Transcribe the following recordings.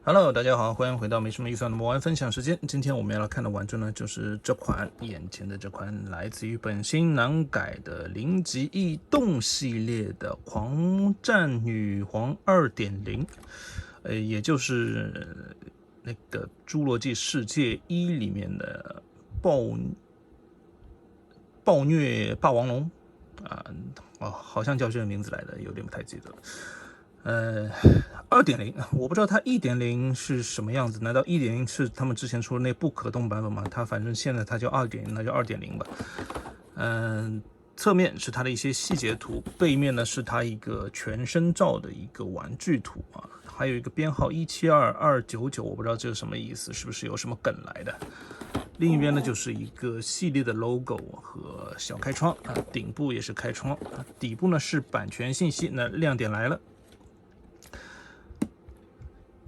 Hello，大家好，欢迎回到没什么预算的魔玩分享时间。今天我们要来看的玩具呢，就是这款眼前的这款来自于本心难改的零级异动系列的狂战女皇2.0，也就是那个侏罗纪世界1里面的暴虐霸王龙啊，好像叫这个名字来的，有点不太记得了。2.0，我不知道它1.0是什么样子，难道1.0是他们之前出的那不可动版本吗？它反正现在它叫2.0，那就2.0吧。侧面是它的一些细节图，背面呢是它一个全身照的一个玩具图啊，还有一个编号172299，我不知道这是什么意思，是不是有什么梗来的？另一边呢就是一个系列的 logo 和小开窗啊，顶部也是开窗啊，底部呢是版权信息。那亮点来了。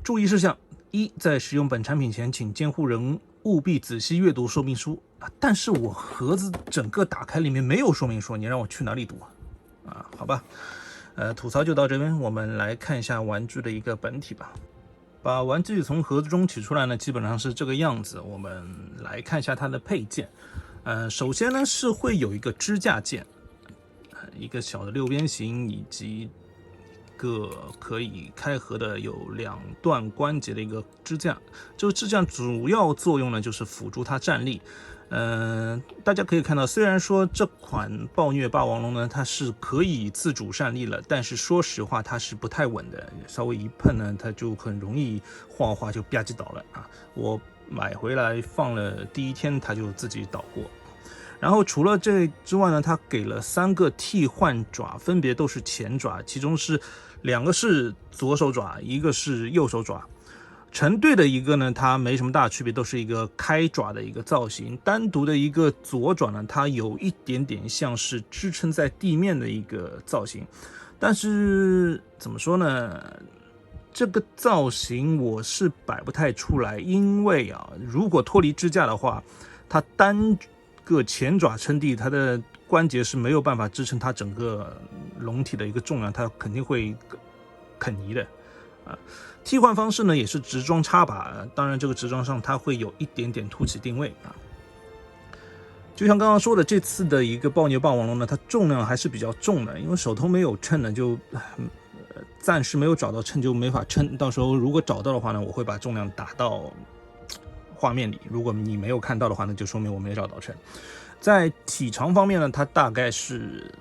注意事项：一，在使用本产品前，请监护人务必仔细阅读说明书啊！但是我盒子整个打开里面没有说明书，你让我去哪里读啊？好吧，吐槽就到这边，我们来看一下玩具的一个本体吧。把玩具从盒子中取出来呢，基本上是这个样子。我们来看一下它的配件。首先呢是会有一个支架件，一个小的六边形，以及个可以开合的有2段关节的一个支架，这个支架主要作用呢就是辅助它站立。大家可以看到，虽然说这款暴虐霸王龙呢，它是可以自主站立了，但是说实话它是不太稳的，稍微一碰呢，它就很容易晃晃就吧唧倒了啊！我买回来放了第1天，它就自己倒过。然后除了这之外呢，它给了3个替换爪，分别都是前爪，其中是2个是左手爪，一个是右手爪。成对的一个呢，它没什么大区别，都是一个开爪的一个造型。单独的一个左爪呢，它有一点点像是支撑在地面的一个造型。但是怎么说呢？这个造型我是摆不太出来，因为啊，如果脱离支架的话，它单个前爪撑地，它的关节是没有办法支撑它整个龙体的一个重量，它肯定会啃泥的啊。替换方式呢也是直装插把，当然这个直装上它会有一点点凸起定位啊。就像刚刚说的，这次的一个暴虐霸王龙呢，它重量还是比较重的，因为手头没有秤呢，就暂时没有找到秤，就没法称。到时候如果找到的话呢，我会把重量打到画面里。如果你没有看到的话呢，就说明我没找到秤。在体长方面呢，它大概是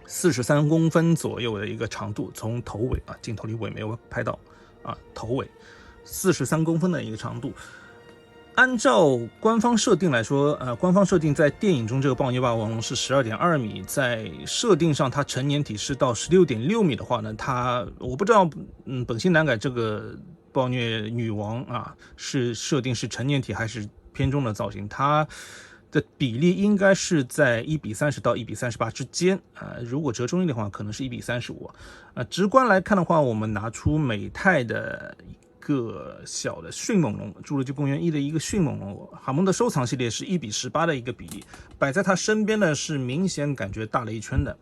43公分左右的一个长度，从头尾啊，镜头里尾没有拍到啊，头尾43公分的一个长度。按照官方设定来说，官方设定在电影中这个暴虐霸王龙是12.2米，在设定上它成年体是到16.6米的话呢，我不知道，本心难改这个暴虐女王啊是设定是成年体还是偏中的造型，它的比例应该是在1:30到1:38之间如果折中一点的话，可能是1:35。直观来看的话，我们拿出美泰的一个小的迅猛龙，侏罗纪公园1的一个迅猛龙，哈蒙的收藏系列是1:18的一个比例，摆在它身边呢是明显感觉大了一圈的。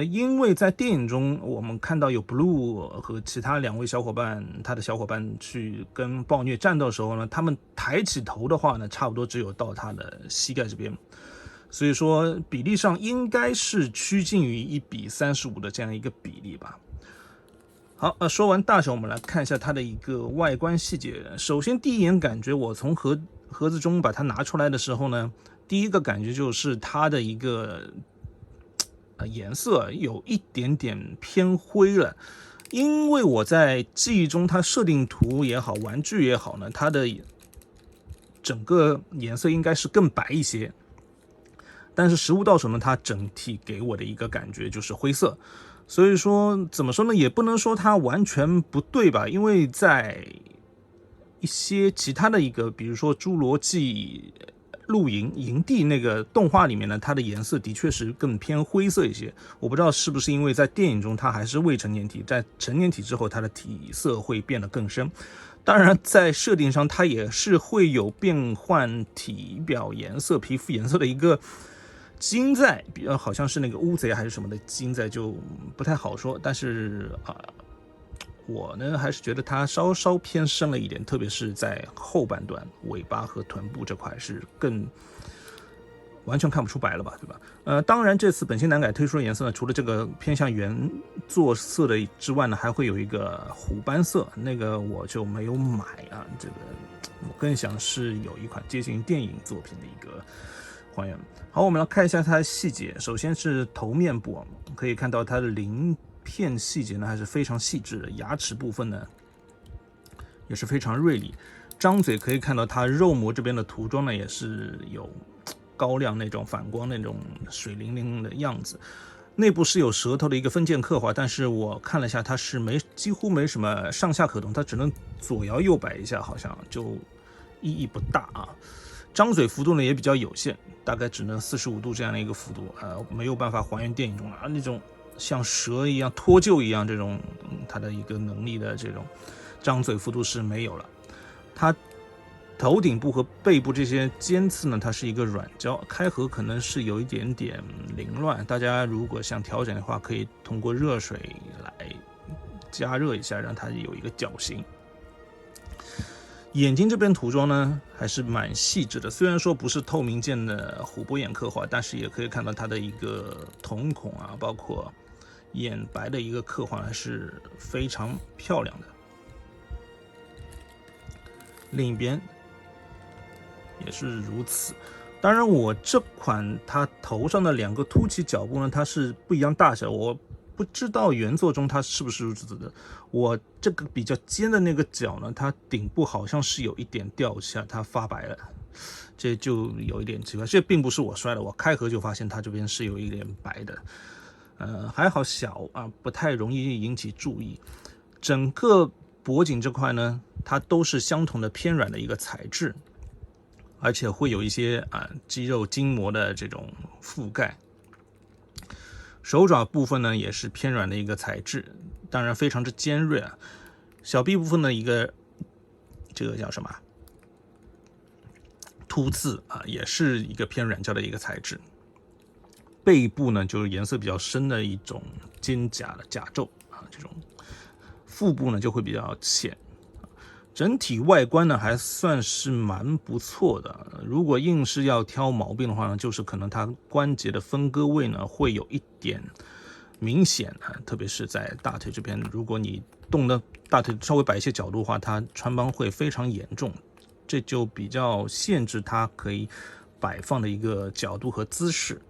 因为在电影中我们看到有 Blue 和其他2位小伙伴，他的小伙伴去跟暴虐战斗的时候呢，他们抬起头的话呢，差不多只有到他的膝盖这边，所以说比例上应该是趋近于1:35的这样一个比例吧。好，说完大小，我们来看一下它的一个外观细节。首先第一眼感觉，我从盒子中把它拿出来的时候呢，第一个感觉就是它的一个颜色有一点点偏灰了，因为我在记忆中它设定图也好，玩具也好呢，它的整个颜色应该是更白一些，但是实物到手呢，它整体给我的一个感觉就是灰色。所以说怎么说呢，也不能说它完全不对吧，因为在一些其他的一个，比如说侏罗纪露营营地那个动画里面呢，它的颜色的确是更偏灰色一些。我不知道是不是因为在电影中它还是未成年体，在成年体之后它的体色会变得更深。当然在设定上它也是会有变换体表颜色、皮肤颜色的一个基因在，好像是那个乌贼还是什么的基因在，就不太好说。但是我呢还是觉得它稍稍偏深了一点，特别是在后半段尾巴和臀部这块是更完全看不出白了吧，对吧？当然这次本心难改推出的颜色呢，除了这个偏向原作色的之外呢，还会有一个虎斑色，那个我就没有买啊。这个我更想是有一款接近电影作品的一个还原。好，我们来看一下它的细节。首先是头面部，可以看到它的鳞片细节呢还是非常细致的，牙齿部分呢也是非常锐利。张嘴可以看到它肉膜这边的涂装呢也是有高亮那种反光那种水灵灵的样子。内部是有舌头的一个分件刻画，但是我看了一下，它是几乎没什么上下可动，它只能左摇右摆一下，好像就意义不大啊。张嘴幅度呢也比较有限，大概只能45度这样的一个幅度，没有办法还原电影中那种像蛇一样脱臼一样这种它的一个能力的这种张嘴幅度是没有了。它头顶部和背部这些尖刺呢，它是一个软胶，开合可能是有一点点凌乱，大家如果想调整的话，可以通过热水来加热一下，让它有一个角形。眼睛这边涂装呢还是蛮细致的，虽然说不是透明件的琥珀眼刻画，但是也可以看到它的一个瞳孔啊，包括眼白的一个刻画还是非常漂亮的。另一边也是如此。当然我这款它头上的2个凸起角部呢，它是不一样大小，我不知道原作中它是不是如此的。我这个比较尖的那个角呢，它顶部好像是有一点掉下，它发白了，这就有一点奇怪。这并不是我摔的，我开合就发现它这边是有一点白的。还好小啊，不太容易引起注意。整个脖颈这块呢，它都是相同的偏软的一个材质，而且会有一些肌肉筋膜的这种覆盖。手爪部分呢也是偏软的一个材质，当然非常之尖锐啊。小臂部分的一个这个叫什么突刺也是一个偏软胶的一个材质。背部呢就是颜色比较深的一种肩甲的甲胄这种。腹部呢就会比较浅。整体外观呢还算是蛮不错的，如果硬是要挑毛病的话呢，就是可能它关节的分割位呢会有一点明显特别是在大腿这边，如果你动的大腿稍微摆一些角度的话，它穿帮会非常严重，这就比较限制它可以摆放的一个角度和姿势。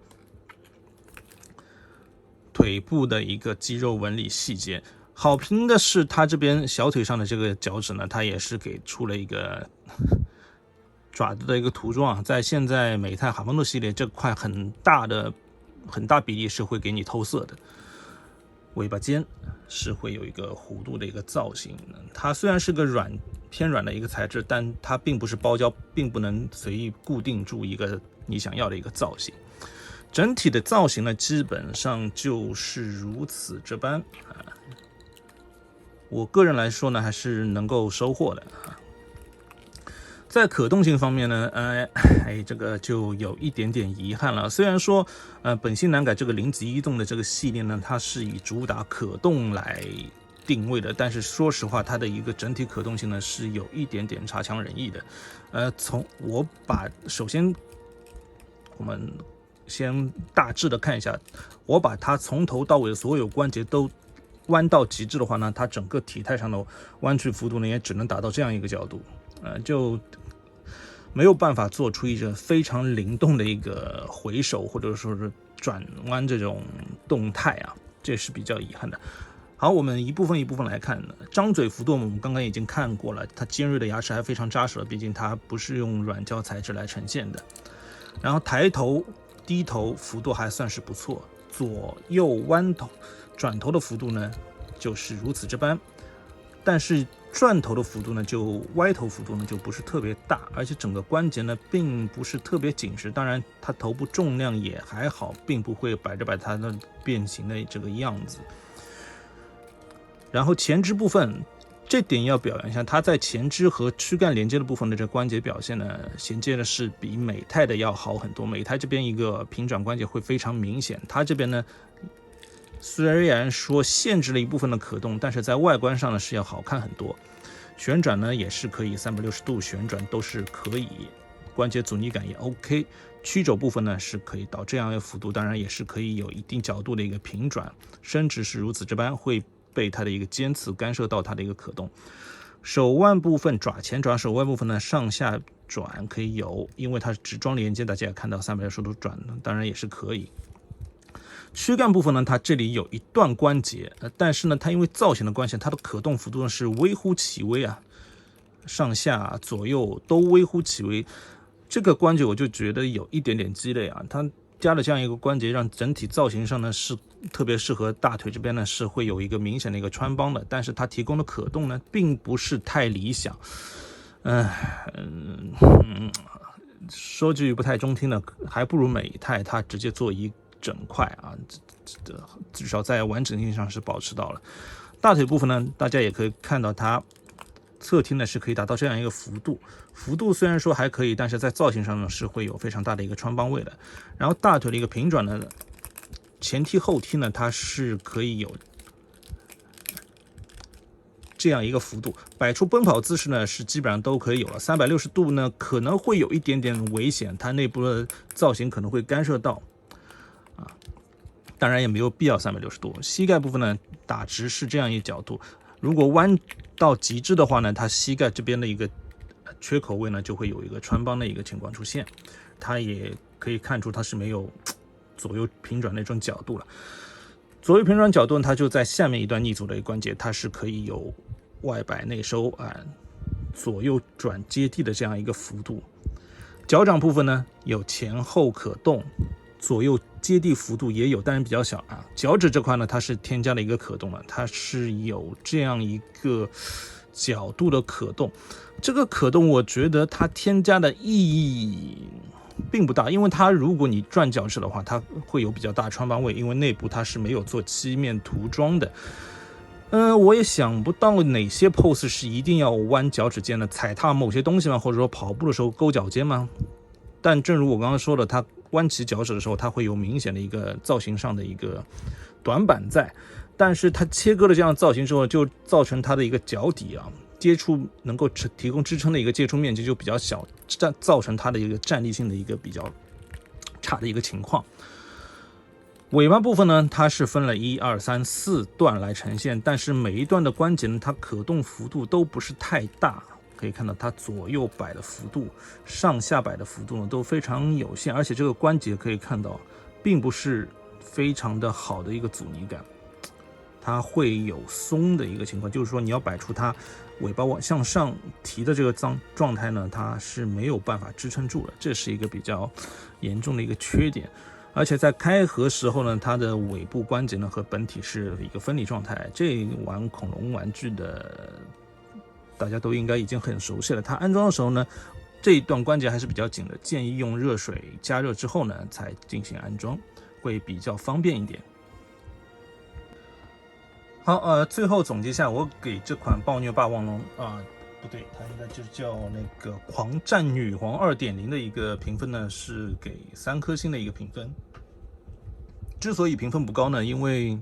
腿部的一个肌肉纹理细节。好评的是它这边小腿上的这个脚趾呢，它也是给出了一个爪子的一个涂装在现在美泰哈曼诺系列这块很大比例是会给你透色的。尾巴尖是会有一个弧度的一个造型，它虽然是个偏软的一个材质，但它并不是包胶，并不能随意固定住一个你想要的一个造型。整体的造型呢，基本上就是如此这般我个人来说呢，还是能够收获的在可动性方面呢，这个就有一点点遗憾了。虽然说，本心难改这个零子移动的这个系列呢，它是以主打可动来定位的，但是说实话，它的一个整体可动性呢是有一点点差强人意的。首先我们先大致的看一下，我把它从头到尾的所有关节都弯到极致的话呢，它整个体态上的弯曲幅度呢也只能达到这样一个角度，就没有办法做出一个非常灵动的一个回手或者说是转弯这种动态这是比较遗憾的。好，我们一部分一部分来看。张嘴幅度我们刚刚已经看过了，它尖锐的牙齿还非常扎实了，毕竟它不是用软胶材质来呈现的。然后抬头低头幅度还算是不错，左右弯头转头的幅度呢就是如此这般，但是转头的幅度呢歪头幅度呢就不是特别大，而且整个关节呢并不是特别紧实，当然它头部重量也还好，并不会摆它的变形的这个样子。然后前肢部分这点要表扬一下，它在前肢和躯干连接的部分的这关节表现呢，衔接的是比美泰的要好很多。美泰这边一个平转关节会非常明显，它这边呢虽然说限制了一部分的可动，但是在外观上呢是要好看很多。旋转呢也是可以360度旋转，都是可以，关节阻尼感也 OK。曲轴部分呢是可以到这样一个幅度，当然也是可以有一定角度的一个平转，伸直是如此这般，会被它的一个尖刺干涉到它的一个可动。手腕部分，前爪手腕部分呢上下转可以有，因为它是直装连接，大家也看到360度转，当然也是可以。躯干部分呢，它这里有一段关节，但是呢，它因为造型的关系，它的可动幅度呢是微乎其微啊，上下左右都微乎其微。这个关节我就觉得有一点点鸡肋啊，它加了这样一个关节，让整体造型上呢是特别适合大腿这边呢是会有一个明显的一个穿帮的，但是它提供的可动呢并不是太理想。说句不太中听的，还不如美泰它直接做一整块啊，至少在完整性上是保持到了。大腿部分呢，大家也可以看到它侧踢呢是可以达到这样一个幅度虽然说还可以，但是在造型上呢是会有非常大的一个穿帮位的。然后大腿的一个平转呢，前踢后踢呢，它是可以有这样一个幅度，摆出奔跑姿势呢是基本上都可以有了。360度呢可能会有一点点危险，它内部的造型可能会干涉到啊，当然也没有必要360度。膝盖部分呢打直是这样一个角度，如果弯到极致的话呢，它膝盖这边的一个缺口位呢就会有一个穿帮的一个情况出现，它也可以看出它是没有左右平转那种角度了。左右平转角度它就在下面一段逆阻的一个关节，它是可以有外摆内收啊，左右转接地的这样一个幅度。脚掌部分呢有前后可动，左右接地幅度也有，但是比较小啊。脚趾这块呢它是添加了一个可动了，它是有这样一个角度的可动。这个可动我觉得它添加的意义并不大，因为它如果你转脚趾的话，它会有比较大穿帮位，因为内部它是没有做漆面涂装的。我也想不到哪些 pose 是一定要弯脚趾尖的，踩踏某些东西吗？或者说跑步的时候勾脚尖吗？但正如我刚刚说的，它弯起脚趾的时候，它会有明显的一个造型上的一个短板在，但是它切割了这样的造型之后，就造成它的一个脚底啊接触能够提供支撑的一个接触面积就比较小，造成它的一个站立性的一个比较差的一个情况。尾巴部分呢，它是分了1、2、3、4段来呈现，但是每一段的关节呢，它可动幅度都不是太大，可以看到它左右摆的幅度、上下摆的幅度呢都非常有限，而且这个关节可以看到，并不是非常的好的一个阻尼感，它会有松的一个情况，就是说你要摆出它尾巴往向上提的这个状态呢，它是没有办法支撑住了，这是一个比较严重的一个缺点。而且在开合时候呢，它的尾部关节呢和本体是一个分离状态。这玩恐龙玩具的大家都应该已经很熟悉了。它安装的时候呢，这一段关节还是比较紧的，建议用热水加热之后呢才进行安装，会比较方便一点。好，最后总结一下，我给这款暴虐霸王龙不对，它应该就叫那个狂战女皇 2.0 的一个评分呢，是给3颗星的一个评分。之所以评分不高呢，因为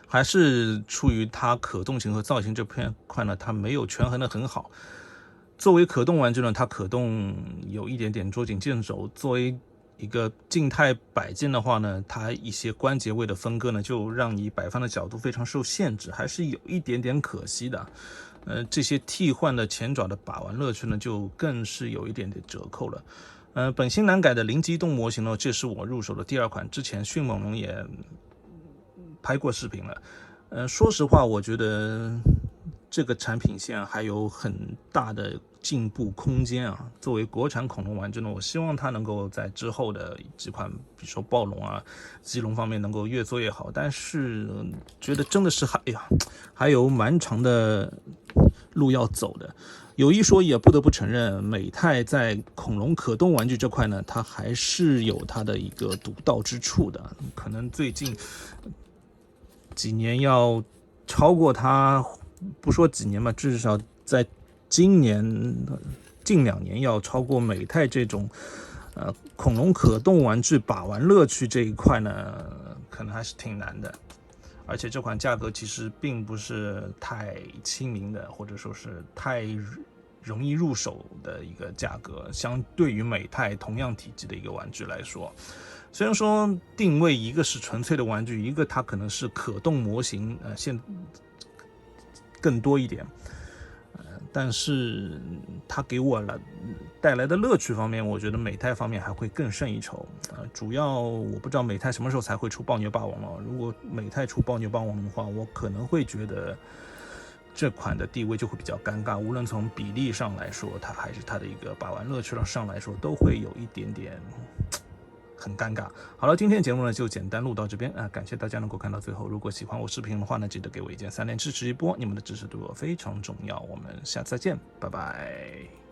还是出于它可动性和造型这块呢，它没有权衡的很好。作为可动玩具呢，它可动有一点点捉襟见肘；作为一个静态摆件的话呢，它一些关节位的分割呢，就让你摆放的角度非常受限制，还是有一点点可惜的。这些替换的前爪的把玩乐趣呢，就更是有一点点折扣了。本新难改的零机动模型呢，这是我入手的第2款，之前迅猛龙也拍过视频了。说实话，我觉得这个产品线还有很大的进步空间啊。作为国产恐龙玩具呢，我希望它能够在之后的几款，比如说暴龙啊、棘龙方面能够越做越好。但是觉得真的是还有蛮长的路要走的。有一说一，也不得不承认，美泰在恐龙可动玩具这块呢，它还是有它的一个独到之处的。可能最近几年要超过它，不说几年吧，至少在近2年要超过美泰这种恐龙可动玩具把玩乐趣这一块呢，可能还是挺难的。而且这款价格其实并不是太亲民的，或者说是太容易入手的一个价格，相对于美泰同样体积的一个玩具来说。虽然说定位一个是纯粹的玩具，一个它可能是可动模型，更多一点，但是它给我带来的乐趣方面，我觉得美泰方面还会更胜一筹。主要我不知道美泰什么时候才会出暴虐霸王了。如果美泰出暴虐霸王的话，我可能会觉得这款的地位就会比较尴尬，无论从比例上来说，它还是它的一个把玩乐趣上来说，都会有一点点很尴尬。好了，今天的节目呢就简单录到这边啊，感谢大家能够看到最后。如果喜欢我视频的话呢，记得给我一键3连支持一波，你们的支持对我非常重要。我们下次再见，拜拜。